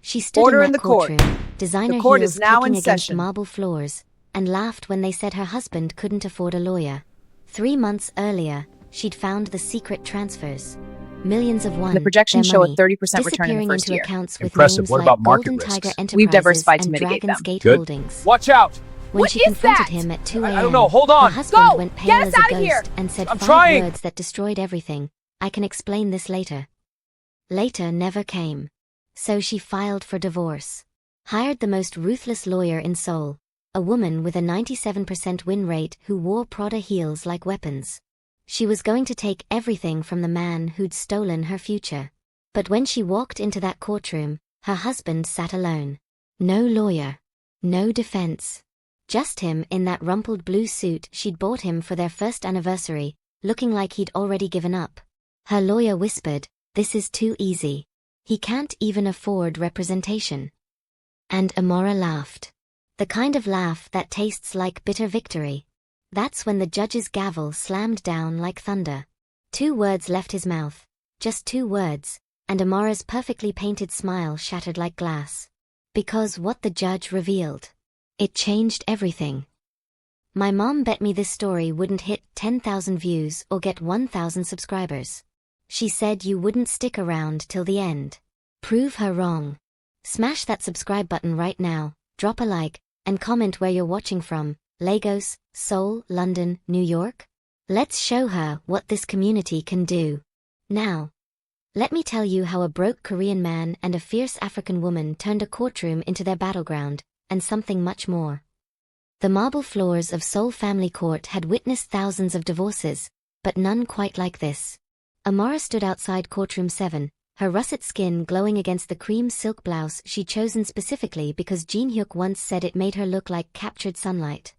She stood Order in in that the court. courtroom, designer The court heels is now clicking in against session. marble floors, and laughed when they said her husband couldn't afford a lawyer. 3 months earlier, she'd found the secret transfers. Millions of won, The projections their show a money, 30% return in the disappearing first into year. accounts with Impressive. names What like about market Golden risks? Tiger We've Enterprises diversified to and mitigate Dragon's them. Gate Good. Holdings. Watch out! When What she is confronted that? him at 2 I a.m., don't know. Hold her on. husband Go! went Get pale us as a outta here! ghost and said I'm 5 trying. words that destroyed everything. I can explain this later. Later never came. So she filed for divorce. Hired the most ruthless lawyer in Seoul, a woman with a 97% win rate who wore Prada heels like weapons. She was going to take everything from the man who'd stolen her future. But when she walked into that courtroom, her husband sat alone. No lawyer. No defense. Just him in that rumpled blue suit she'd bought him for their first anniversary, looking like he'd already given up. Her lawyer whispered, "This is too easy. He can't even afford representation." And Amara laughed. The kind of laugh that tastes like bitter victory. That's when the judge's gavel slammed down like thunder. 2 words left his mouth. Just 2 words, and Amara's perfectly painted smile shattered like glass. Because what the judge revealed. It changed everything. My mom bet me this story wouldn't hit 10,000 views or get 1,000 subscribers. She said you wouldn't stick around till the end. Prove her wrong. Smash that subscribe button right now, drop a like, and comment where you're watching from, Lagos, Seoul, London, New York? Let's show her what this community can do. Now, let me tell you how a broke Korean man and a fierce African woman turned a courtroom into their battleground, and something much more. The marble floors of Seoul Family Court had witnessed thousands of divorces, but none quite like this. Amara stood outside courtroom 7, her russet skin glowing against the cream silk blouse she'd chosen specifically because Jin-Hyuk once said it made her look like captured sunlight.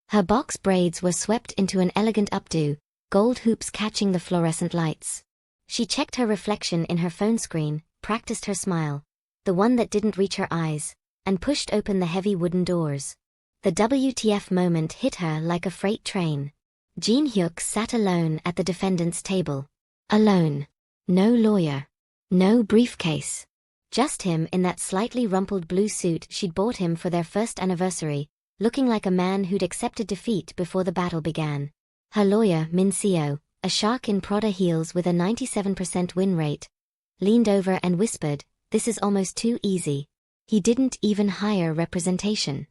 Her box braids were swept into an elegant updo, gold hoops catching the fluorescent lights. She checked her reflection in her phone screen, practiced her smile, the one that didn't reach her eyes, and pushed open the heavy wooden doors. The WTF moment hit her like a freight train. Jin-Hyuk sat alone at the defendant's table. Alone. No lawyer. No briefcase. Just him in that slightly rumpled blue suit she'd bought him for their first anniversary, looking like a man who'd accepted defeat before the battle began. Her lawyer, Min-seo, a shark in Prada heels with a 97% win rate, leaned over and whispered, "This is almost too easy. He didn't even hire representation."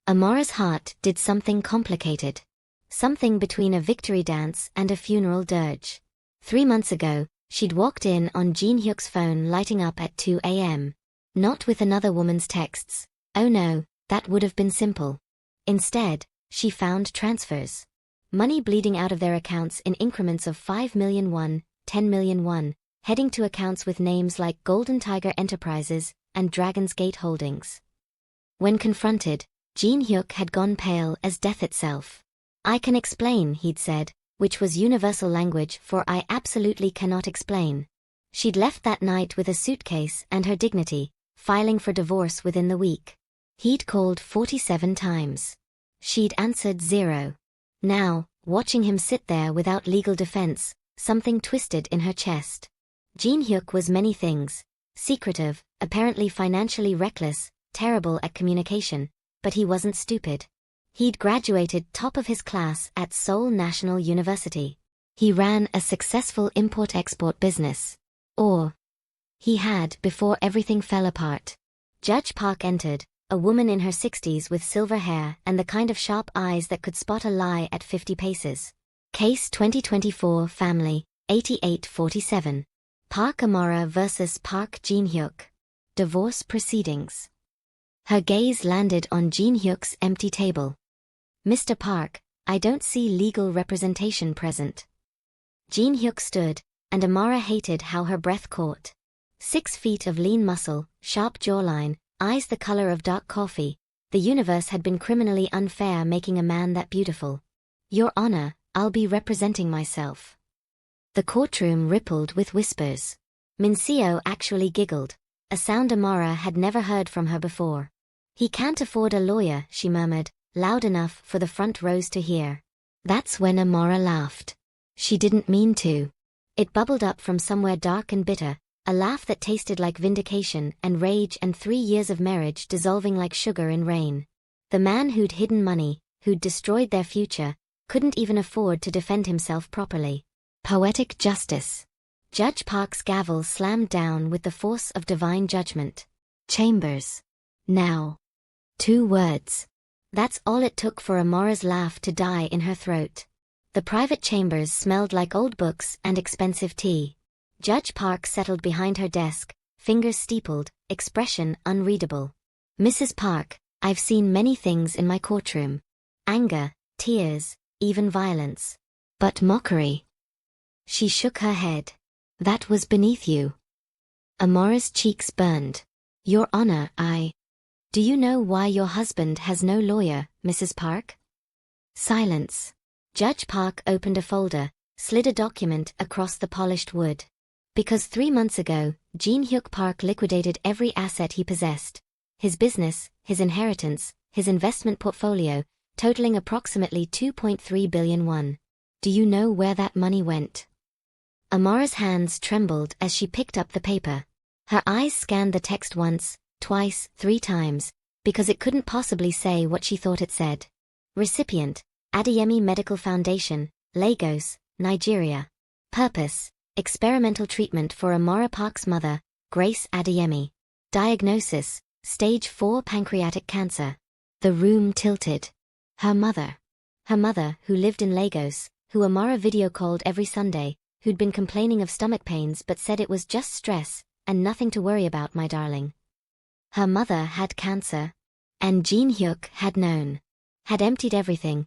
Amara's heart did something complicated. Something between a victory dance and a funeral dirge. 3 months ago, she'd walked in on Jin-Hyuk's phone lighting up at 2 a.m. Not with another woman's texts. Oh no, that would have been simple. Instead, she found transfers. Money bleeding out of their accounts in increments of 5 million won, 10 million won, heading to accounts with names like Golden Tiger Enterprises and Dragon's Gate Holdings. When confronted, Jin-Hyuk had gone pale as death itself. "I can explain," he'd said, which was universal language for "I absolutely cannot explain." She'd left that night with a suitcase and her dignity, filing for divorce within the week. He'd called 47 times. She'd answered 0. Now, watching him sit there without legal defense, something twisted in her chest. Jin-Hyuk was many things. Secretive, apparently financially reckless, terrible at communication, but he wasn't stupid. He'd graduated top of his class at Seoul National University. He ran a successful import-export business. Or he had before everything fell apart. Judge Park entered, a woman in her 60s with silver hair and the kind of sharp eyes that could spot a lie at 50 paces. Case 2024 Family, 8847. Park Amara vs. Park Jin-Hyuk. Divorce proceedings. Her gaze landed on Jin-Hyuk's empty table. "Mr. Park, I don't see legal representation present." Jin-Hyuk stood, and Amara hated how her breath caught. 6 feet of lean muscle, sharp jawline, eyes the color of dark coffee. The universe had been criminally unfair making a man that beautiful. "Your Honor, I'll be representing myself." The courtroom rippled with whispers. Min-seo actually giggled, a sound Amara had never heard from her before. "He can't afford a lawyer," she murmured, loud enough for the front rows to hear. That's when Amara laughed. She didn't mean to. It bubbled up from somewhere dark and bitter, A laugh that tasted like vindication and rage, and 3 years of marriage dissolving like sugar in rain. The man who'd hidden money, who'd destroyed their future, couldn't even afford to defend himself properly. Poetic justice. Judge Park's gavel slammed down with the force of divine judgment. Chambers. Now. 2 words. That's all it took for Amara's laugh to die in her throat. The private chambers smelled like old books and expensive tea. Judge Park settled behind her desk, fingers steepled, expression unreadable. Mrs. Park, I've seen many things in my courtroom. Anger, tears, even violence. But mockery. She shook her head. That was beneath you. Amara's cheeks burned. Your Honor, Do you know why your husband has no lawyer, Mrs. Park? Silence. Judge Park opened a folder, slid a document across the polished wood. Because 3 months ago, Jin-Hyuk Park liquidated every asset he possessed. His business, his inheritance, his investment portfolio, totaling approximately 2.3 billion won. Do you know where that money went? Amara's hands trembled as she picked up the paper. Her eyes scanned the text once, twice, 3 times, because it couldn't possibly say what she thought it said. Recipient, Adeyemi Medical Foundation, Lagos, Nigeria. Purpose, experimental treatment for Amara Park's mother, Grace Adeyemi. Diagnosis, stage 4 pancreatic cancer. The room tilted. Her mother, who lived in Lagos, who Amara video-called every Sunday, who'd been complaining of stomach pains but said it was just stress, and nothing to worry about, my darling. Her mother had cancer. And Jin-Hyuk had known. Had emptied everything,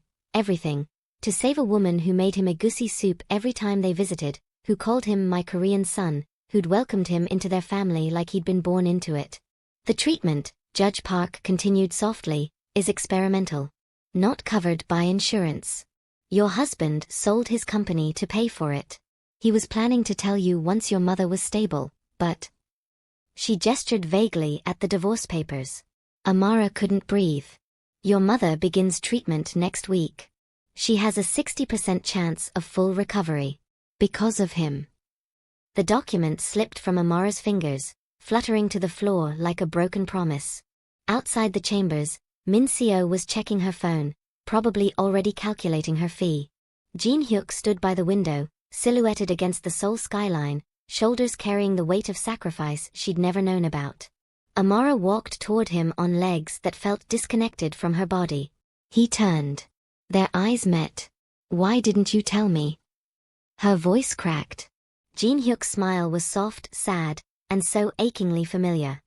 to save a woman who made him egusi soup every time they visited, who called him my Korean son, who'd welcomed him into their family like he'd been born into it. The treatment, Judge Park continued softly, is experimental. Not covered by insurance. Your husband sold his company to pay for it. He was planning to tell you once your mother was stable, but... She gestured vaguely at the divorce papers. Amara couldn't breathe. Your mother begins treatment next week. She has a 60% chance of full recovery. Because of him. The document slipped from Amara's fingers, fluttering to the floor like a broken promise. Outside the chambers, Min Seo was checking her phone, probably already calculating her fee. Jin-Hyuk stood by the window, silhouetted against the Seoul skyline, shoulders carrying the weight of sacrifice she'd never known about. Amara walked toward him on legs that felt disconnected from her body. He turned. Their eyes met. Why didn't you tell me? Her voice cracked. Jin-Hyuk's smile was soft, sad, and so achingly familiar.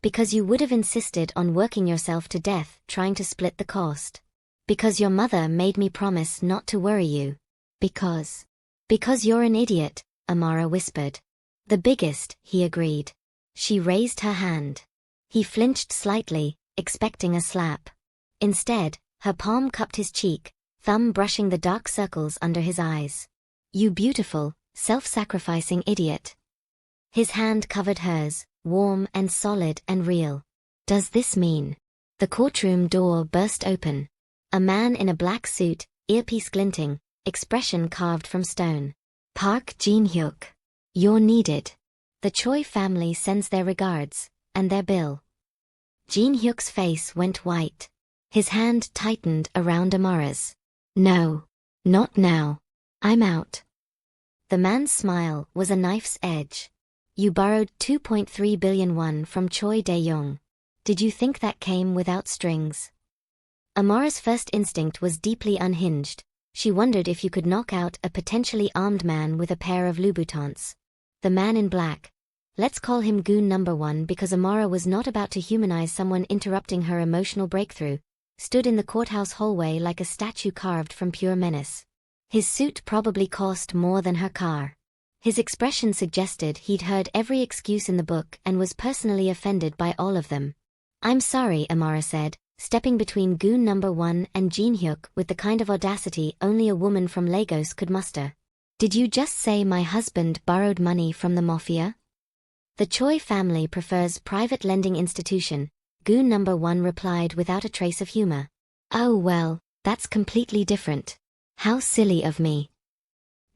Because you would have insisted on working yourself to death trying to split the cost. Because your mother made me promise not to worry you. Because you're an idiot, Amara whispered. The biggest, he agreed. She raised her hand. He flinched slightly, expecting a slap. Instead, her palm cupped his cheek, thumb brushing the dark circles under his eyes. You beautiful, self-sacrificing idiot. His hand covered hers, warm and solid and real. Does this mean? The courtroom door burst open. A man in a black suit, earpiece glinting, expression carved from stone. Park Jin-Hyuk. You're needed. The Choi family sends their regards, and their bill. Jin-Hyuk's face went white. His hand tightened around Amara's. No. Not now. I'm out. The man's smile was a knife's edge. You borrowed 2.3 billion won from Choi Dae-young. Did you think that came without strings? Amara's first instinct was deeply unhinged. She wondered if you could knock out a potentially armed man with a pair of Louboutins. The man in black. Let's call him Goon Number 1 because Amara was not about to humanize someone interrupting her emotional breakthrough, stood in the courthouse hallway like a statue carved from pure menace. His suit probably cost more than her car. His expression suggested he'd heard every excuse in the book and was personally offended by all of them. I'm sorry, Amara said, stepping between Goon Number 1 and Jin-Hyuk with the kind of audacity only a woman from Lagos could muster. Did you just say my husband borrowed money from the Mafia? The Choi family prefers private lending institution, Goon Number 1 replied without a trace of humor. Oh well, that's completely different. How silly of me.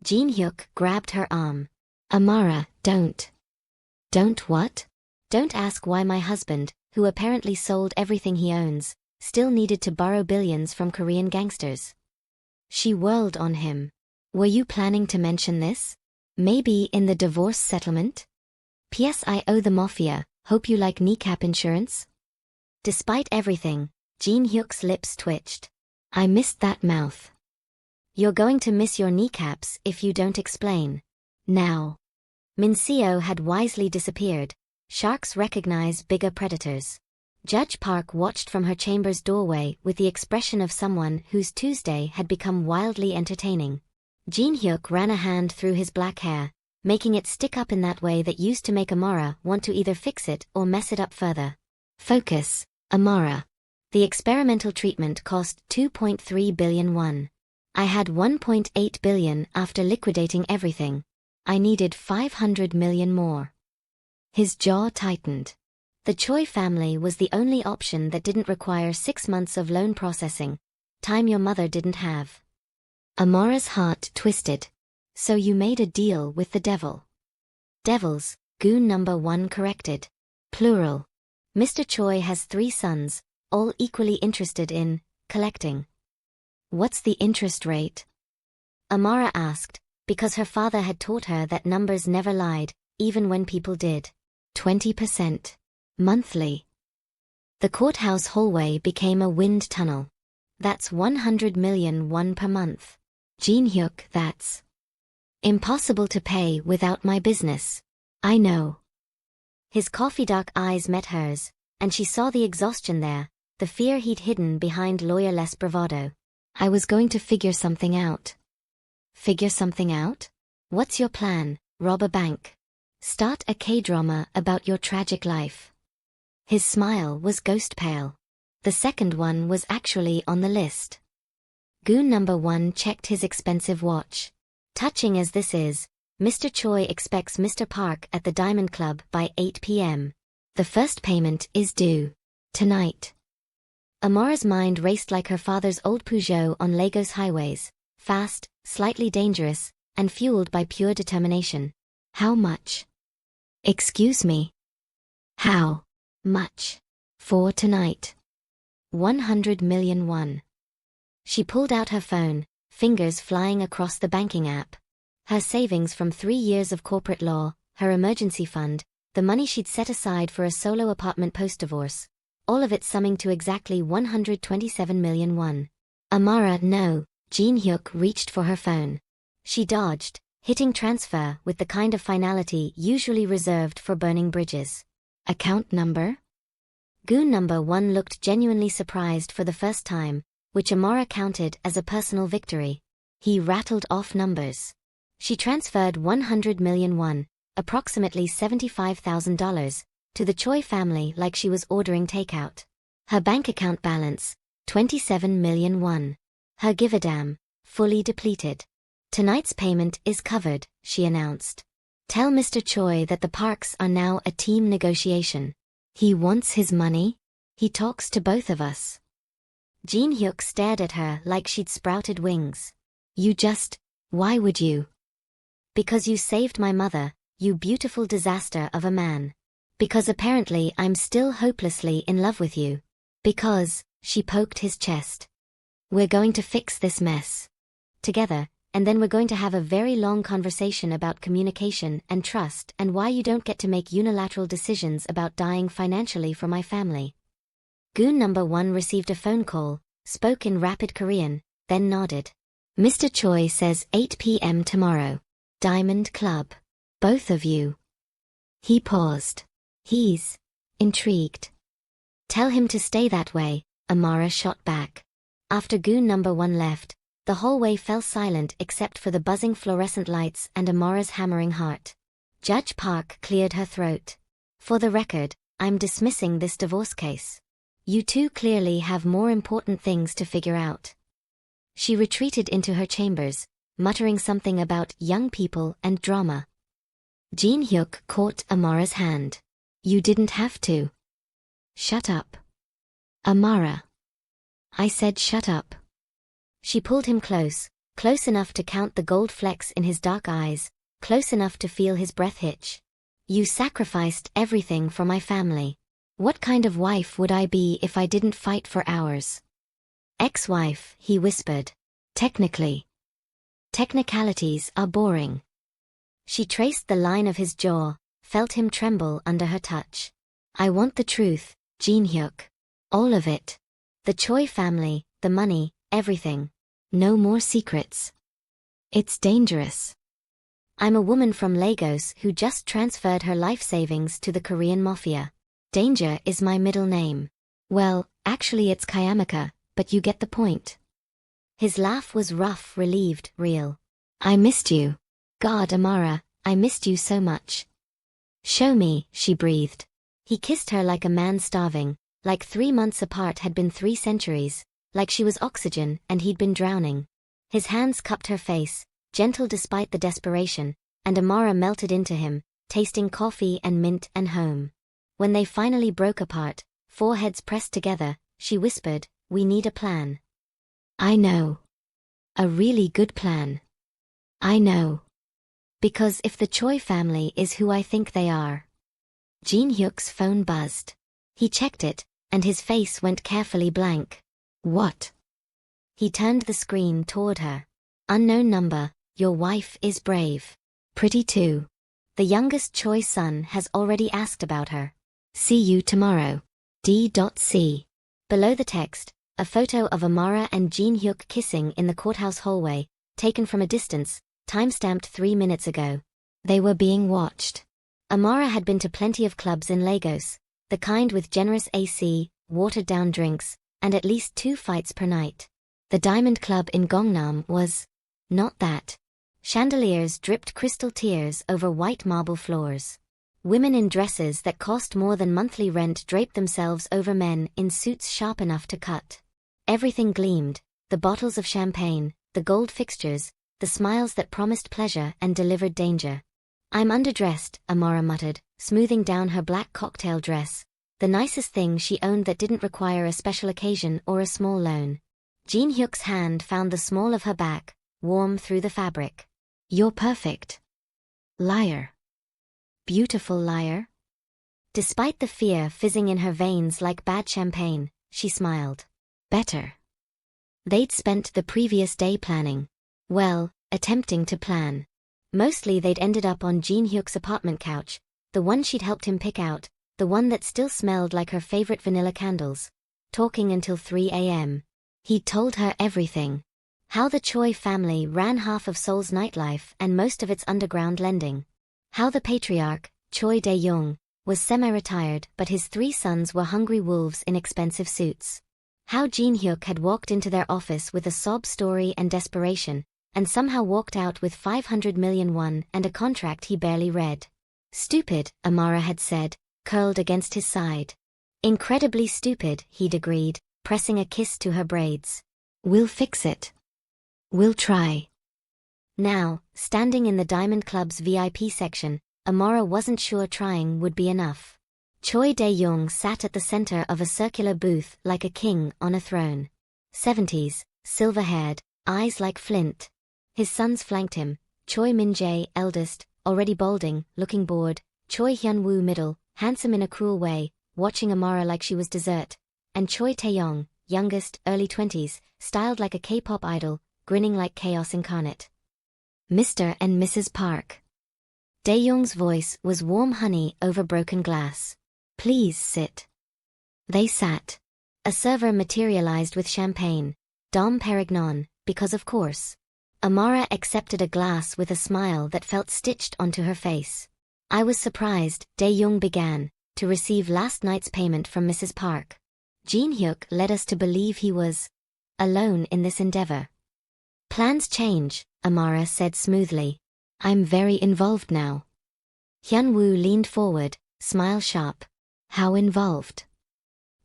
Jin-Hyuk grabbed her arm. Amara, don't. Don't what? Don't ask why my husband, who apparently sold everything he owns, still needed to borrow billions from Korean gangsters. She whirled on him. Were you planning to mention this? Maybe in the divorce settlement? P.S. I owe the Mafia, hope you like kneecap insurance? Despite everything, Jin-Hyuk's lips twitched. I missed that mouth. You're going to miss your kneecaps if you don't explain. Now. Min-seo had wisely disappeared. Sharks recognize bigger predators. Judge Park watched from her chamber's doorway with the expression of someone whose Tuesday had become wildly entertaining. Jin-Hyuk ran a hand through his black hair, making it stick up in that way that used to make Amara want to either fix it or mess it up further. Focus, Amara. The experimental treatment cost 2.3 billion won. I had 1.8 billion after liquidating everything. I needed 500 million more. His jaw tightened. The Choi family was the only option that didn't require 6 months of loan processing, time your mother didn't have. Amara's heart twisted. So you made a deal with the devil. Devils, goon number 1 corrected. Plural. Mr. Choi has 3 sons, all equally interested in collecting. What's the interest rate? Amara asked, because her father had taught her that numbers never lied, even when people did. 20%. Monthly. The courthouse hallway became a wind tunnel. That's 100 million won per month. Jin-Hyuk, that's impossible to pay without my business. I know. His coffee-dark eyes met hers, and she saw the exhaustion there, the fear he'd hidden behind lawyer-less bravado. I was going to figure something out. Figure something out? What's your plan? Rob a bank? Start a K-drama about your tragic life? His smile was ghost pale. The second one was actually on the list. Goon number 1 checked his expensive watch. Touching as this is, Mr. Choi expects Mr. Park at the Diamond Club by 8 p.m. The first payment is due tonight. Amara's mind raced like her father's old Peugeot on Lagos highways, fast, slightly dangerous, and fueled by pure determination. How much? Excuse me. How much? For tonight. 100 million won. She pulled out her phone, fingers flying across the banking app. Her savings from 3 years of corporate law, her emergency fund, the money she'd set aside for a solo apartment post-divorce, all of it summing to exactly 127 million won. Amara, no. Jin-Hyuk reached for her phone. She dodged, hitting transfer with the kind of finality usually reserved for burning bridges. Account number? Goon number 1 looked genuinely surprised for the first time, which Amara counted as a personal victory. He rattled off numbers. She transferred 100 million won, approximately $75,000, to the Choi family like she was ordering takeout. Her bank account balance, 27 million won. Her give-a-damn, fully depleted. Tonight's payment is covered, she announced. Tell Mr. Choi that the Parks are now a team negotiation. He wants his money? He talks to both of us. Jin-Hyuk stared at her like she'd sprouted wings. Why would you? Because you saved my mother, you beautiful disaster of a man. Because apparently I'm still hopelessly in love with you. Because, she poked his chest. We're going to fix this mess. Together, and then we're going to have a very long conversation about communication and trust and why you don't get to make unilateral decisions about dying financially for my family. Goon number 1 received a phone call, spoke in rapid Korean, then nodded. Mr. Choi says 8 p.m. tomorrow. Diamond Club. Both of you. He paused. He's intrigued. Tell him to stay that way, Amara shot back. After goon number 1 left, the hallway fell silent except for the buzzing fluorescent lights and Amara's hammering heart. Judge Park cleared her throat. For the record, I'm dismissing this divorce case. You two clearly have more important things to figure out. She retreated into her chambers, muttering something about young people and drama. Jin-Hyuk caught Amara's hand. You didn't have to. Shut up. Amara. I said shut up. She pulled him close, close enough to count the gold flecks in his dark eyes, close enough to feel his breath hitch. You sacrificed everything for my family. What kind of wife would I be if I didn't fight for ours? Ex-wife, he whispered. Technically. Technicalities are boring. She traced the line of his jaw, felt him tremble under her touch. I want the truth, Jin-Hyuk. All of it. The Choi family, the money, everything. No more secrets. It's dangerous. I'm a woman from Lagos who just transferred her life savings to the Korean Mafia. Danger is my middle name. Well, actually it's Kayamaka, but you get the point. His laugh was rough, relieved, real. I missed you. God, Amara, I missed you so much. Show me, she breathed. He kissed her like a man starving, like 3 months apart had been 3 centuries, like she was oxygen and he'd been drowning. His hands cupped her face, gentle despite the desperation, and Amara melted into him, tasting coffee and mint and home. When they finally broke apart, foreheads pressed together, she whispered, we need a plan. I know. A really good plan. I know. Because if the Choi family is who I think they are. Jin-Hyuk's phone buzzed. He checked it, and his face went carefully blank. What? He turned the screen toward her. Unknown number, your wife is brave. Pretty too. The youngest Choi son has already asked about her. See you tomorrow. D.C. Below the text, a photo of Amara and Jin-Hyuk kissing in the courthouse hallway, taken from a distance, timestamped 3 minutes ago. They were being watched. Amara had been to plenty of clubs in Lagos, the kind with generous AC, watered-down drinks, and at least 2 fights per night. The Diamond Club in Gangnam was not that. Chandeliers dripped crystal tears over white marble floors. Women in dresses that cost more than monthly rent draped themselves over men in suits sharp enough to cut. Everything gleamed, the bottles of champagne, the gold fixtures, the smiles that promised pleasure and delivered danger. I'm underdressed, Amara muttered, smoothing down her black cocktail dress, the nicest thing she owned that didn't require a special occasion or a small loan. Jin-Hyuk's hand found the small of her back, warm through the fabric. You're perfect. Liar. Beautiful liar. Despite the fear fizzing in her veins like bad champagne, she smiled. Better. They'd spent the previous day planning. Well, attempting to plan. Mostly they'd ended up on Jin-Hyuk's apartment couch, the one she'd helped him pick out, the one that still smelled like her favorite vanilla candles. Talking until 3 a.m. He'd told her everything. How the Choi family ran half of Seoul's nightlife and most of its underground lending. How the patriarch, Choi Dae-young, was semi-retired but his 3 sons were hungry wolves in expensive suits. How Jin-Hyuk had walked into their office with a sob story and desperation, and somehow walked out with 500 million won and a contract he barely read. Stupid, Amara had said, curled against his side. Incredibly stupid, he'd agreed, pressing a kiss to her braids. We'll fix it. We'll try. Now, standing in the Diamond Club's VIP section, Amara wasn't sure trying would be enough. Choi Dae-young sat at the center of a circular booth like a king on a throne. 70s, silver-haired, eyes like flint. His sons flanked him, Choi Min-jae, eldest, already balding, looking bored, Choi Hyun-woo middle, handsome in a cruel way, watching Amara like she was dessert, and Choi Tae-young, youngest, early 20s, styled like a K-pop idol, grinning like chaos incarnate. Mr. and Mrs. Park. Dae-young's voice was warm honey over broken glass. Please sit. They sat. A server materialized with champagne, Dom Perignon, because of course. Amara accepted a glass with a smile that felt stitched onto her face. I was surprised, Dae-young began, to receive last night's payment from Mrs. Park. Jin-Hyuk led us to believe he was alone in this endeavor. Plans change, Amara said smoothly. I'm very involved now. Hyun-woo leaned forward, smile sharp. How involved?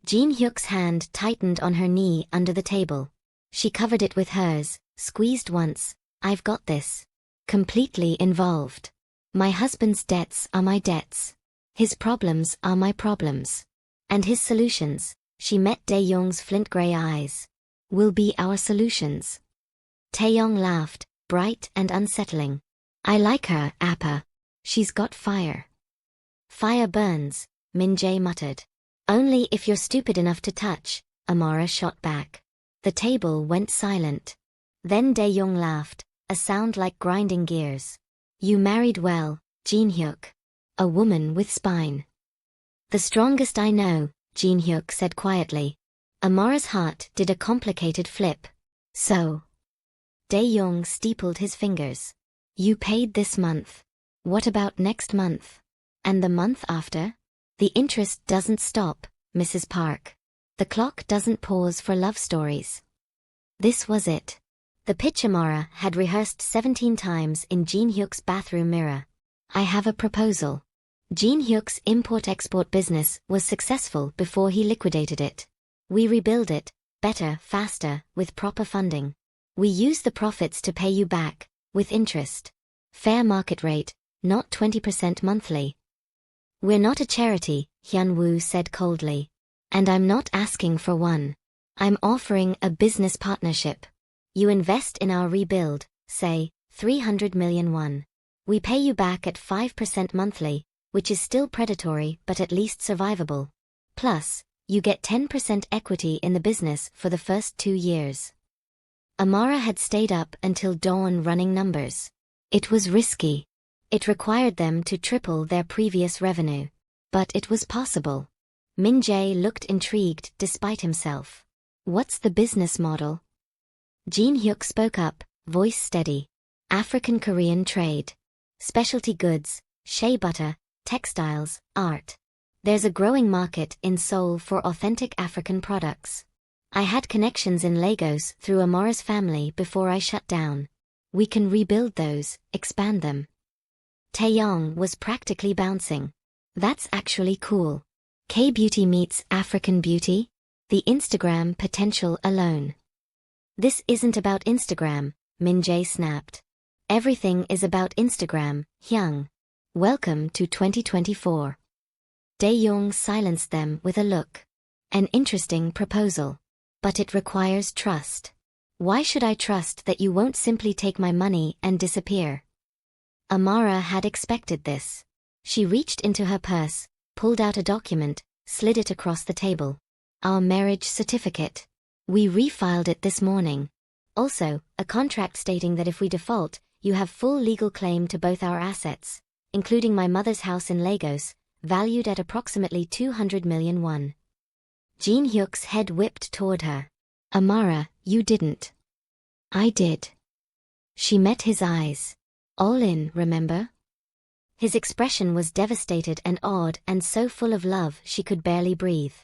Jin-Hyuk's hand tightened on her knee under the table. She covered it with hers, squeezed once. I've got this. Completely involved. My husband's debts are my debts. His problems are my problems. And his solutions, she met Dae-young's flint-gray eyes, will be our solutions. Tae-young laughed, bright and unsettling. I like her, Appa. She's got fire. Fire burns, Min-jae muttered. Only if you're stupid enough to touch, Amara shot back. The table went silent. Then Dae-young laughed, a sound like grinding gears. You married well, Jin-Hyuk. A woman with spine. The strongest I know, Jin-Hyuk said quietly. Amara's heart did a complicated flip. So? Dae-young steepled his fingers. You paid this month. What about next month? And the month after? The interest doesn't stop, Mrs. Park. The clock doesn't pause for love stories. This was it. The pitch Amara had rehearsed 17 times in Jin-Hyuk's bathroom mirror. I have a proposal. Jin-Hyuk's import-export business was successful before he liquidated it. We rebuild it, better, faster, with proper funding. We use the profits to pay you back, with interest. Fair market rate, not 20% monthly. We're not a charity, Hyun-woo said coldly. And I'm not asking for one. I'm offering a business partnership. You invest in our rebuild, say, 300 million won. We pay you back at 5% monthly, which is still predatory but at least survivable. Plus, you get 10% equity in the business for the first 2 years. Amara had stayed up until dawn running numbers. It was risky. It required them to triple their previous revenue. But it was possible. Min-jae looked intrigued despite himself. What's the business model? Jin-Hyuk spoke up, voice steady. African-Korean trade. Specialty goods, shea butter, textiles, art. There's a growing market in Seoul for authentic African products. I had connections in Lagos through Amara's family before I shut down. We can rebuild those, expand them. Taeyong was practically bouncing. That's actually cool. K-beauty meets African beauty? The Instagram potential alone. This isn't about Instagram, Min-jae snapped. Everything is about Instagram, Hyung. Welcome to 2024. Dae-young silenced them with a look. An interesting proposal. But it requires trust. Why should I trust that you won't simply take my money and disappear? Amara had expected this. She reached into her purse, pulled out a document, slid it across the table. Our marriage certificate. We refiled it this morning. Also, a contract stating that if we default, you have full legal claim to both our assets, including my mother's house in Lagos, valued at approximately 200 million won. Jin-Hyuk's head whipped toward her. Amara, you didn't. I did. She met his eyes. All in, remember? His expression was devastated and odd and so full of love she could barely breathe.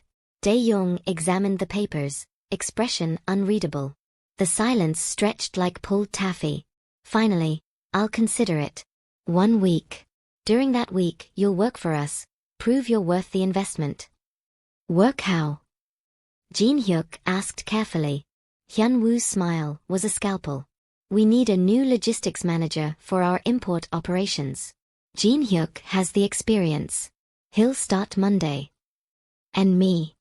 Dae-young examined the papers, expression unreadable. The silence stretched like pulled taffy. Finally, I'll consider it. 1 week. During that week, you'll work for us. Prove you're worth the investment. Work how? Jin-Hyuk asked carefully. Hyun-woo's smile was a scalpel. We need a new logistics manager for our import operations. Jin-Hyuk has the experience. He'll start Monday. And me?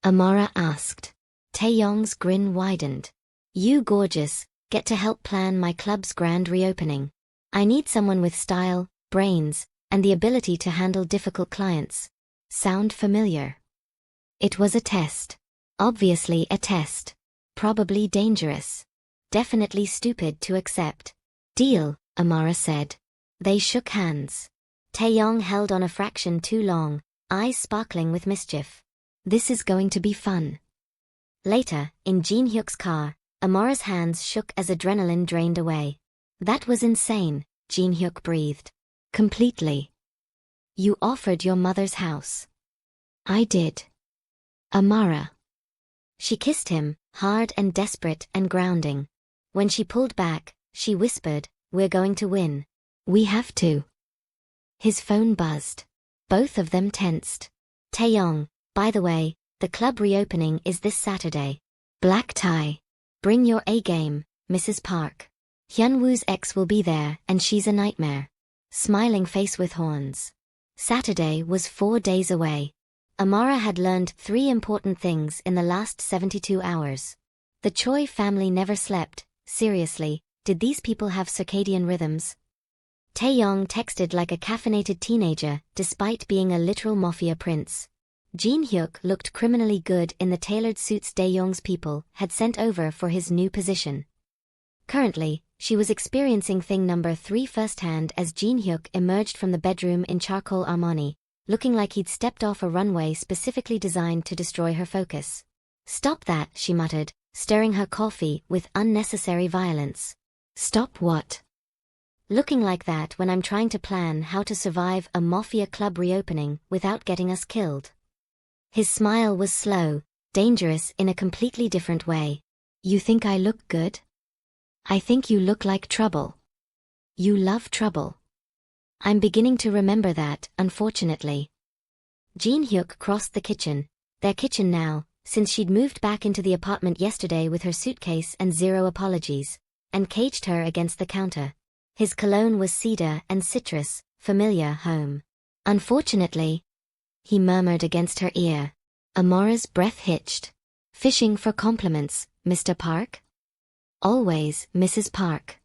Amara asked. Taeyong's grin widened. You gorgeous, get to help plan my club's grand reopening. I need someone with style, brains, and the ability to handle difficult clients. Sound familiar? It was a test. Obviously a test. Probably dangerous. Definitely stupid to accept. Deal, Amara said. They shook hands. Taeyong held on a fraction too long, eyes sparkling with mischief. This is going to be fun. Later, in Jin-Hyuk's car, Amara's hands shook as adrenaline drained away. That was insane, Jin-Hyuk breathed. Completely. You offered your mother's house. I did. Amara. She kissed him, hard and desperate and grounding. When she pulled back, she whispered, We're going to win. We have to. His phone buzzed. Both of them tensed. Taeyong, by the way, the club reopening is this Saturday. Black tie. Bring your A-game, Mrs. Park. Hyun-woo's ex will be there and she's a nightmare. Smiling face with horns. Saturday was 4 days away. Amara had learned 3 important things in the last 72 hours. The Choi family never slept. Seriously, did these people have circadian rhythms? Taeyong texted like a caffeinated teenager, despite being a literal Mafia prince. Jin-Hyuk looked criminally good in the tailored suits Taeyong's people had sent over for his new position. Currently, she was experiencing thing number 3 firsthand as Jin-Hyuk emerged from the bedroom in charcoal Armani, looking like he'd stepped off a runway specifically designed to destroy her focus. "Stop that," she muttered, stirring her coffee with unnecessary violence. "Stop what?" "Looking like that when I'm trying to plan how to survive a Mafia club reopening without getting us killed." His smile was slow, dangerous in a completely different way. "You think I look good? I think you look like trouble. You love trouble." "I'm beginning to remember that, unfortunately." Jin-Hyuk crossed the kitchen, their kitchen now, since she'd moved back into the apartment yesterday with her suitcase and 0 apologies, and caged her against the counter. His cologne was cedar and citrus, familiar home. "Unfortunately," he murmured against her ear. Amara's breath hitched. "Fishing for compliments, Mr. Park?" "Always, Mrs. Park."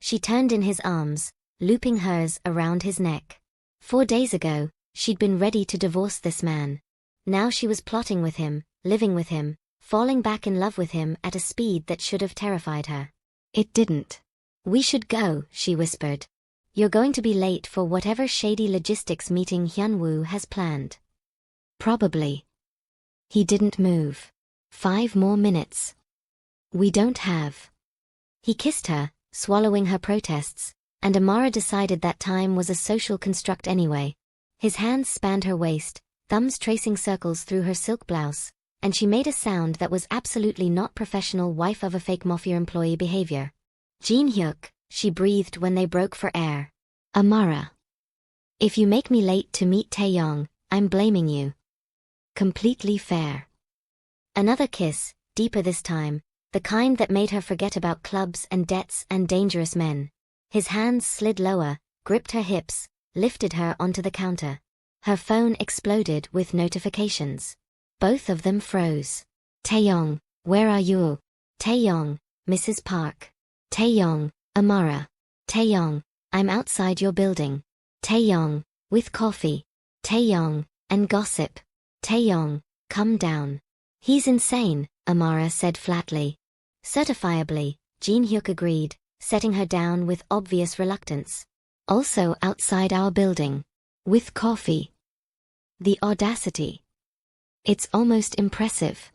She turned in his arms, looping hers around his neck. 4 days ago, she'd been ready to divorce this man. Now she was plotting with him, living with him, falling back in love with him at a speed that should have terrified her. It didn't. "We should go," she whispered. "You're going to be late for whatever shady logistics meeting Hyunwoo has planned." "Probably." He didn't move. 5 more minutes. "We don't have." He kissed her, swallowing her protests, and Amara decided that time was a social construct anyway. His hands spanned her waist, thumbs tracing circles through her silk blouse, and she made a sound that was absolutely not professional wife of a fake Mafia employee behavior. "Jin-Hyuk," she breathed when they broke for air. "Amara. If you make me late to meet Taeyong, I'm blaming you." Completely fair. Another kiss, deeper this time, the kind that made her forget about clubs and debts and dangerous men. His hands slid lower, gripped her hips, lifted her onto the counter. Her phone exploded with notifications. Both of them froze. "Taeyong, where are you?" "Taeyong, Mrs. Park." "Taeyong, Amara." "Taeyong, I'm outside your building." "Taeyong, with coffee." "Taeyong, and gossip." "Taeyong, come down." "He's insane," Amara said flatly. Certifiably, Jin-Hyuk agreed, setting her down with obvious reluctance. "Also outside our building. With coffee." The audacity. It's almost impressive.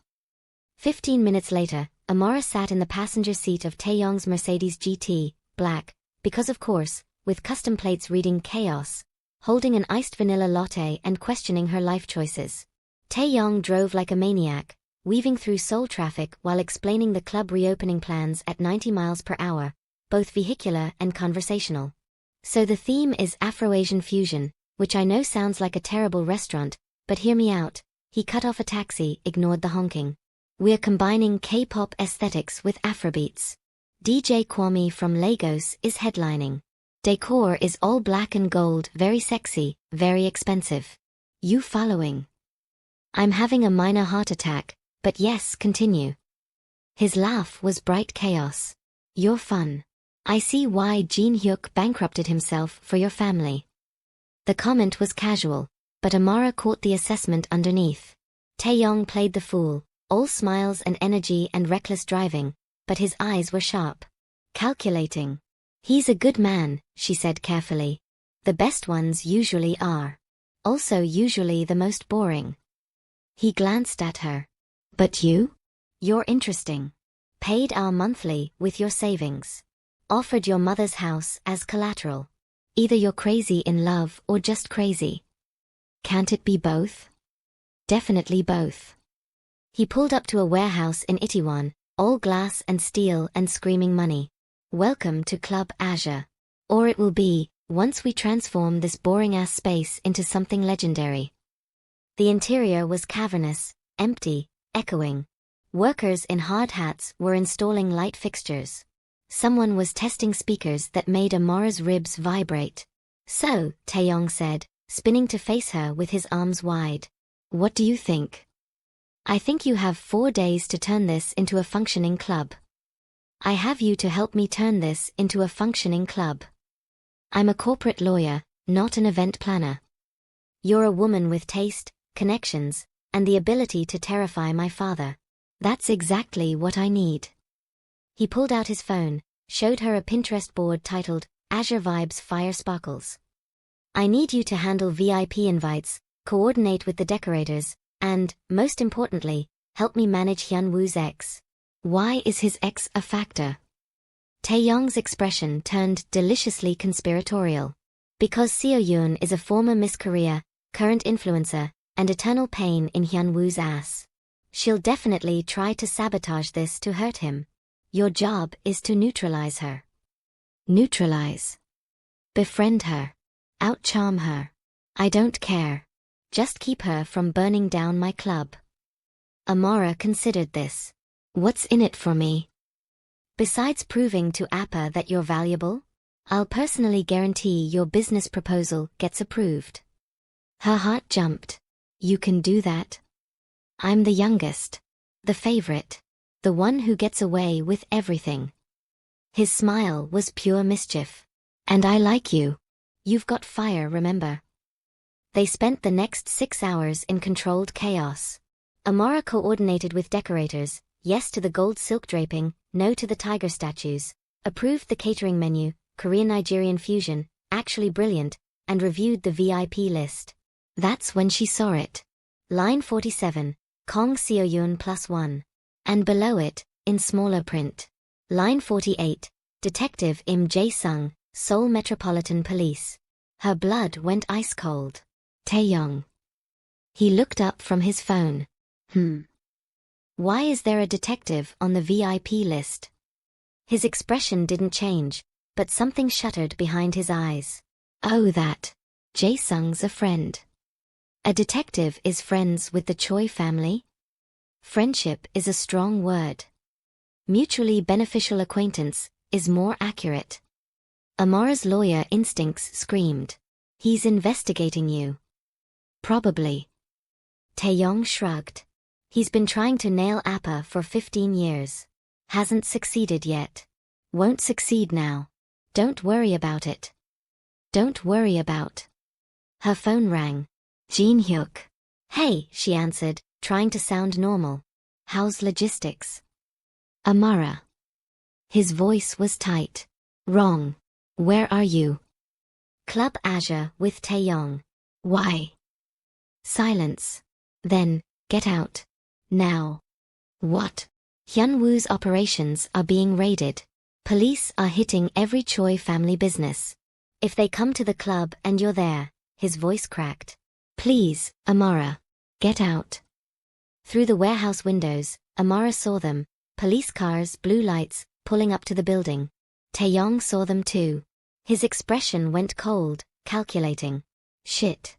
15 minutes later, Amara sat in the passenger seat of Taeyong's Mercedes GT, black, because of course, with custom plates reading chaos, holding an iced vanilla latte and questioning her life choices. Taeyong drove like a maniac, weaving through Seoul traffic while explaining the club reopening plans at 90 miles per hour, both vehicular and conversational. "So the theme is Afro-Asian fusion, which I know sounds like a terrible restaurant, but hear me out." He cut off a taxi, ignored the honking. "We're combining K-pop aesthetics with Afrobeats. DJ Kwame from Lagos is headlining. Decor is all black and gold, very sexy, very expensive. You following?" "I'm having a minor heart attack, but yes, continue." His laugh was bright chaos. "You're fun. I see why Jin-Hyuk bankrupted himself for your family." The comment was casual, but Amara caught the assessment underneath. Taeyong played the fool, all smiles and energy and reckless driving, but his eyes were sharp. Calculating. "He's a good man," she said carefully. "The best ones usually are. Also usually the most boring." He glanced at her. "But you? You're interesting. Paid our monthly with your savings. Offered your mother's house as collateral. Either you're crazy in love or just crazy. Can't it be both?" "Definitely both." He pulled up to a warehouse in Itaewon, all glass and steel and screaming money. "Welcome to Club Asia. Or it will be, once we transform this boring-ass space into something legendary." The interior was cavernous, empty, echoing. Workers in hard hats were installing light fixtures. Someone was testing speakers that made Amara's ribs vibrate. "So," Taeyong said, spinning to face her with his arms wide. "What do you think?" "I think you have 4 days to turn this into a functioning club." "I have you to help me turn this into a functioning club." I'm a corporate lawyer, not an event planner. You're a woman with taste, connections, and the ability to terrify my father. That's exactly what I need. He pulled out his phone, showed her a Pinterest board titled, Azure Vibes Fire Sparkles. I need you to handle VIP invites, coordinate with the decorators, and, most importantly, help me manage Hyun-woo's ex. Why is his ex a factor? Taeyong's expression turned deliciously conspiratorial. Because Seo-yoon is a former Miss Korea, current influencer, and eternal pain in Hyun-woo's ass. She'll definitely try to sabotage this to hurt him. Your job is to neutralize her. Neutralize. Befriend her. Outcharm her. I don't care. Just keep her from burning down my club. Amara considered this. What's in it for me? Besides proving to Appa that you're valuable, I'll personally guarantee your business proposal gets approved. Her heart jumped. You can do that? I'm the youngest. The favorite. The one who gets away with everything. His smile was pure mischief. And I like you. You've got fire, remember? They spent the next 6 hours in controlled chaos. Amara coordinated with decorators, yes to the gold silk draping, no to the tiger statues, approved the catering menu, Korean-Nigerian fusion, actually brilliant, and reviewed the VIP list. That's when she saw it. Line 47, Kong Seo-yoon +1. And below it, in smaller print. Line 48, Detective Im Jae-sung, Seoul Metropolitan Police. Her blood went ice cold. Taeyong. He looked up from his phone. Why is there a detective on the VIP list? His expression didn't change, but something shuttered behind his eyes. Oh, that. Jae-sung's a friend. A detective is friends with the Choi family? Friendship is a strong word. Mutually beneficial acquaintance is more accurate. Amara's lawyer instincts screamed. He's investigating you. Probably. Taeyong shrugged. He's been trying to nail Appa for 15 years. Hasn't succeeded yet. Won't succeed now. Don't worry about it. Don't worry about. Her phone rang. Jin-Hyuk. Hey, she answered, trying to sound normal. How's logistics? Amara. His voice was tight. Wrong. Where are you? Club Azure with Taeyong. Why? Silence. Then, get out. Now. What? Hyun-woo's operations are being raided. Police are hitting every Choi family business. If they come to the club and you're there, his voice cracked. Please, Amara. Get out. Through the warehouse windows, Amara saw them. Police cars, blue lights, pulling up to the building. Taeyong saw them too. His expression went cold, calculating. Shit.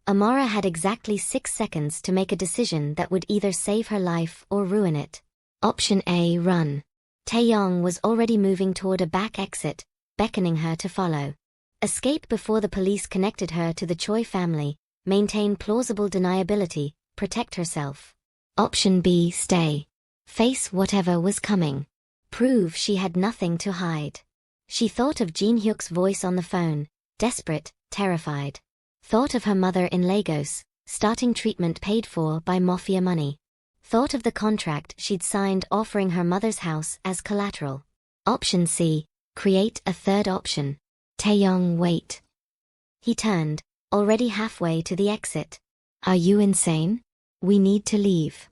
Amara had exactly 6 seconds to make a decision that would either save her life or ruin it. Option A, run. Taeyong was already moving toward a back exit, beckoning her to follow. Escape before the police connected her to the Choi family, maintain plausible deniability, protect herself. Option B, stay. Face whatever was coming. Prove she had nothing to hide. She thought of Jin-Hyuk's voice on the phone, desperate, terrified. Thought of her mother in Lagos, starting treatment paid for by Mafia money. Thought of the contract she'd signed offering her mother's house as collateral. Option C, create a third option. Taeyong, wait. He turned, already halfway to the exit. Are you insane? We need to leave.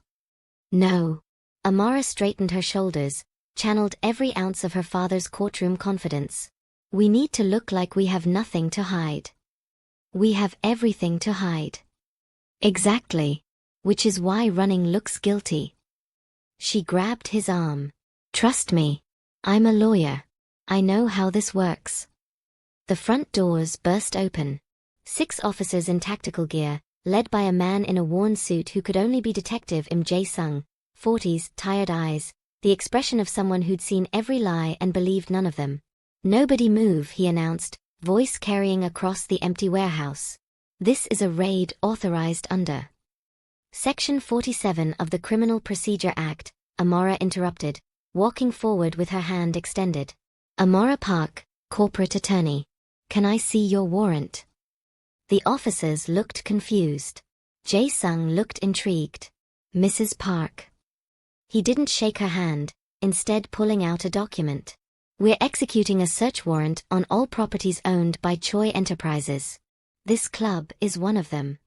No. Amara straightened her shoulders, channeled every ounce of her father's courtroom confidence. We need to look like we have nothing to hide. We have everything to hide. Exactly. Which is why running looks guilty. She grabbed his arm. Trust me. I'm a lawyer. I know how this works. The front doors burst open. 6 officers in tactical gear, led by a man in a worn suit who could only be Detective Im Jae-sung, 40s, tired eyes, the expression of someone who'd seen every lie and believed none of them. Nobody move, he announced, voice carrying across the empty warehouse. This is a raid authorized under Section 47 of the Criminal Procedure Act, Amara interrupted, walking forward with her hand extended. Amara Park, corporate attorney. Can I see your warrant? The officers looked confused. Jae-sung looked intrigued. Mrs. Park. He didn't shake her hand, instead pulling out a document. We're executing a search warrant on all properties owned by Choi Enterprises. This club is one of them.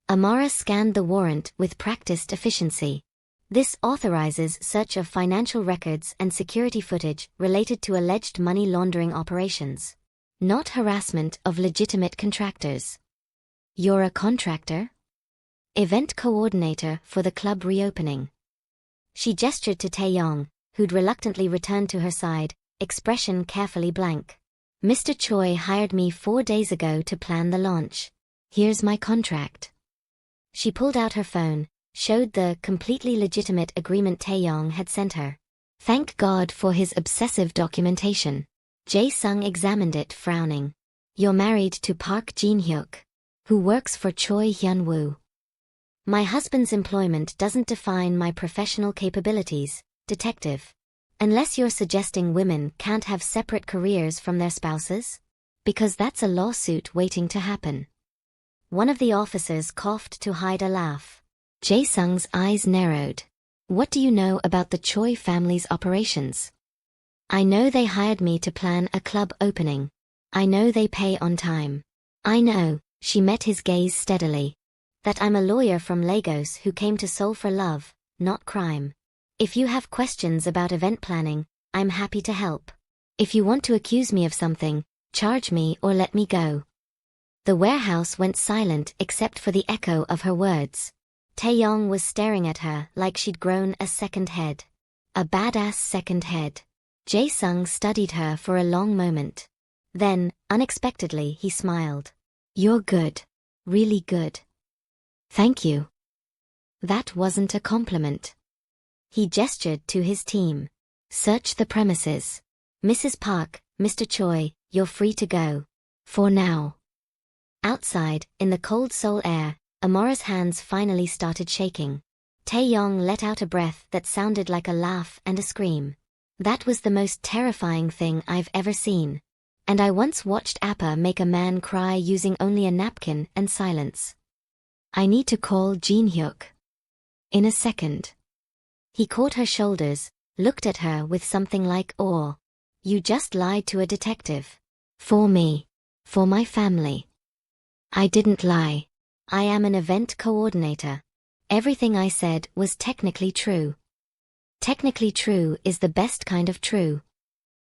Amara scanned the warrant with practiced efficiency. This authorizes search of financial records and security footage related to alleged money laundering operations. Not harassment of legitimate contractors. You're a contractor? Event coordinator for the club reopening. She gestured to Taeyong, who'd reluctantly returned to her side, expression carefully blank. Mr. Choi hired me 4 days ago to plan the launch. Here's my contract. She pulled out her phone, showed the completely legitimate agreement Taeyong had sent her. Thank God for his obsessive documentation. Jae-sung examined it, frowning. You're married to Park Jin-Hyuk, who works for Choi Hyun-woo. My husband's employment doesn't define my professional capabilities, detective. Unless you're suggesting women can't have separate careers from their spouses? Because that's a lawsuit waiting to happen. One of the officers coughed to hide a laugh. Jae-sung's eyes narrowed. What do you know about the Choi family's operations? I know they hired me to plan a club opening. I know they pay on time. I know, she met his gaze steadily, that I'm a lawyer from Lagos who came to Seoul for love, not crime. If you have questions about event planning, I'm happy to help. If you want to accuse me of something, charge me or let me go. The warehouse went silent except for the echo of her words. Taeyong was staring at her like she'd grown a second head. A badass second head. Jae-sung studied her for a long moment. Then, unexpectedly, he smiled. You're good. Really good. Thank you. That wasn't a compliment. He gestured to his team. Search the premises. Mrs. Park, Mr. Choi, you're free to go. For now. Outside, in the cold Seoul air, Amara's hands finally started shaking. Taeyong let out a breath that sounded like a laugh and a scream. That was the most terrifying thing I've ever seen. And I once watched Appa make a man cry using only a napkin and silence. I need to call Jin-Hyuk. In a second. He caught her shoulders, looked at her with something like awe. You just lied to a detective. For me. For my family. I didn't lie. I am an event coordinator. Everything I said was technically true. Technically true is the best kind of true.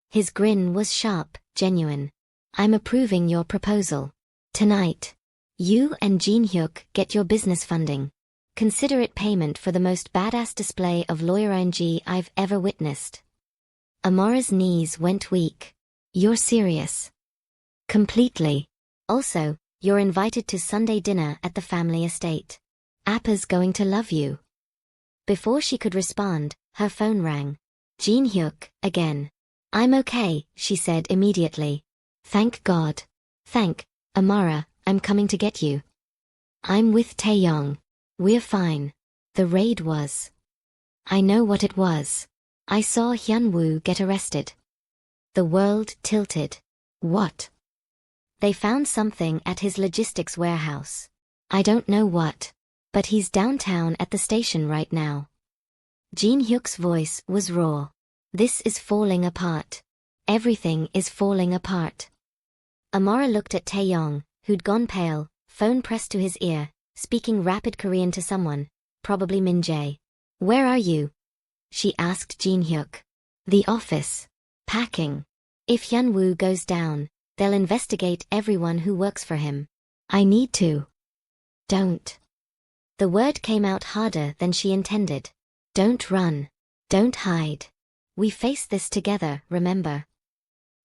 His grin was sharp, genuine. I'm approving your proposal. Tonight. You and Jin-Hyuk get your business funding. Consider it payment for the most badass display of lawyer-ing I've ever witnessed. Amara's knees went weak. You're serious. Completely. Also, you're invited to Sunday dinner at the family estate. Appa's going to love you. Before she could respond, her phone rang. Jin-Hyuk, again. I'm okay, she said immediately. Thank God. Thank, Amara, I'm coming to get you. I'm with Taeyong. We're fine. The raid was. I know what it was. I saw Hyun-woo get arrested. The world tilted. What? They found something at his logistics warehouse. I don't know what. But he's downtown at the station right now. Jin-Hyuk's voice was raw. This is falling apart. Everything is falling apart. Amara looked at Taeyong, who'd gone pale, phone pressed to his ear, speaking rapid Korean to someone, probably Min Jae. Where are you? She asked Jin-Hyuk. The office. Packing. If Hyun-woo goes down, they'll investigate everyone who works for him. I need to. Don't. The word came out harder than she intended. Don't run. Don't hide. We face this together, remember?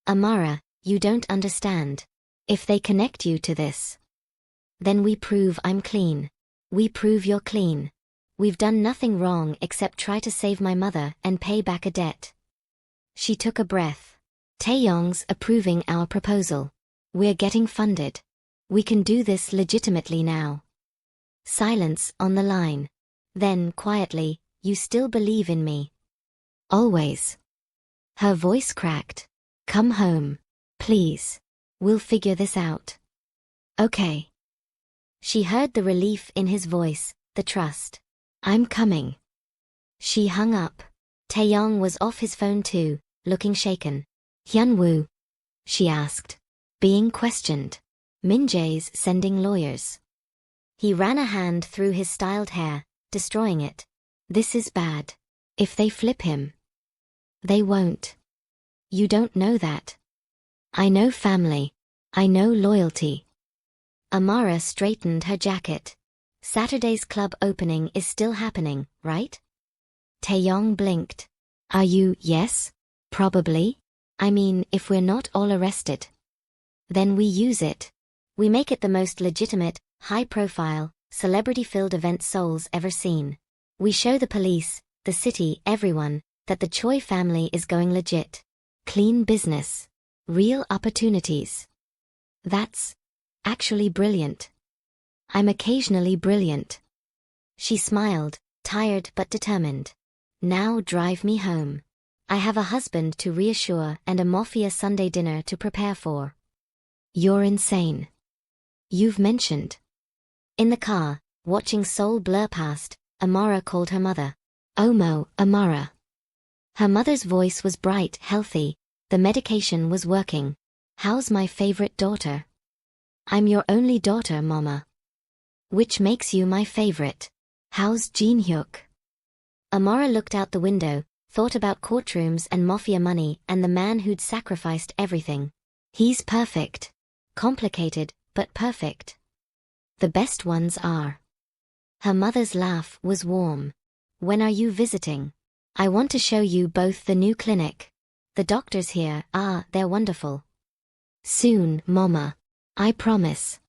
Amara, you don't understand. If they connect you to this, then we prove I'm clean. We prove you're clean. We've done nothing wrong except try to save my mother and pay back a debt. She took a breath. Taeyong's approving our proposal. We're getting funded. We can do this legitimately now. Silence on the line. Then, quietly, you still believe in me? Always. Her voice cracked. Come home. Please. We'll figure this out. Okay. She heard the relief in his voice, the trust. I'm coming. She hung up. Taeyong was off his phone too, looking shaken. Hyunwoo? She asked. Being questioned. Min-jae's sending lawyers. He ran a hand through his styled hair, destroying it. This is bad. If they flip him. They won't. You don't know that. I know family. I know loyalty. Amara straightened her jacket. Saturday's club opening is still happening, right? Taeyong blinked. Are you, yes? Probably. I mean, if we're not all arrested. Then we use it. We make it the most legitimate, high-profile, celebrity-filled event Seoul's ever seen. We show the police, the city, everyone, that the Choi family is going legit. Clean business. Real opportunities. That's actually brilliant. I'm occasionally brilliant. She smiled, tired but determined. Now drive me home. I have a husband to reassure and a Mafia Sunday dinner to prepare for. You're insane. You've mentioned. In the car, watching Seoul blur past, Amara called her mother. Omo, Amara. Her mother's voice was bright, healthy. The medication was working. How's my favorite daughter? I'm your only daughter, Mama. Which makes you my favorite. How's Jin-Hyuk? Amara looked out the window, thought about courtrooms and Mafia money and the man who'd sacrificed everything. He's perfect. Complicated, but perfect. The best ones are. Her mother's laugh was warm. When are you visiting? I want to show you both the new clinic. The doctors here, they're wonderful. Soon, Mama. I promise.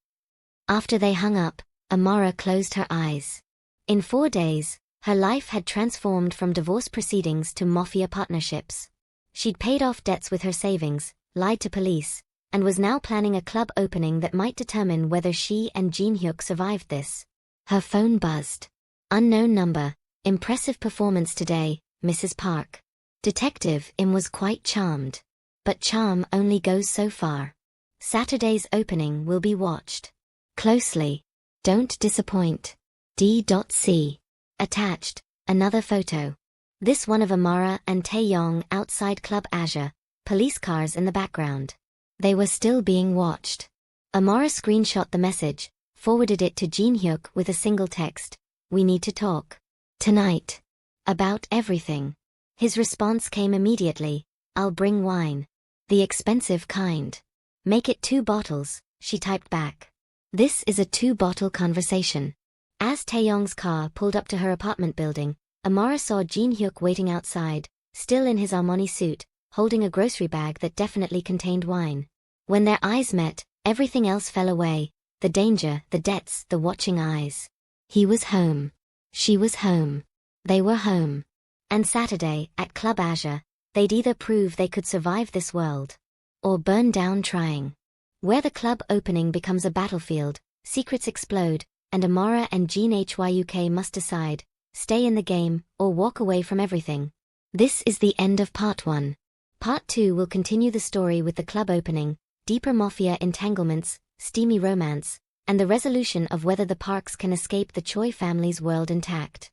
After they hung up, Amara closed her eyes. In 4 days, her life had transformed from divorce proceedings to Mafia partnerships. She'd paid off debts with her savings, lied to police, and was now planning a club opening that might determine whether she and Jin-Hyuk survived this. Her phone buzzed. Unknown number. Impressive performance today, Mrs. Park. Detective Im was quite charmed. But charm only goes so far. Saturday's opening will be watched closely. Don't disappoint. D.C. Attached, another photo. This one of Amara and Taeyong outside Club Asia, police cars in the background. They were still being watched. Amara screenshot the message, forwarded it to Jin-Hyuk with a single text. We need to talk. Tonight. About everything. His response came immediately. I'll bring wine. The expensive kind. Make it 2 bottles, she typed back. This is a 2-bottle conversation. As Taeyong's car pulled up to her apartment building, Amara saw Jin-Hyuk waiting outside, still in his Armani suit, holding a grocery bag that definitely contained wine. When their eyes met, everything else fell away. The danger, the debts, the watching eyes. He was home. She was home. They were home. And Saturday, at Club Asia, they'd either prove they could survive this world, or burn down trying. Where the club opening becomes a battlefield, secrets explode, and Amara and Jin-Hyuk must decide, stay in the game, or walk away from everything. This is the end of part 1. Part 2 will continue the story with the club opening, deeper Mafia entanglements, steamy romance, and the resolution of whether the Parks can escape the Choi family's world intact.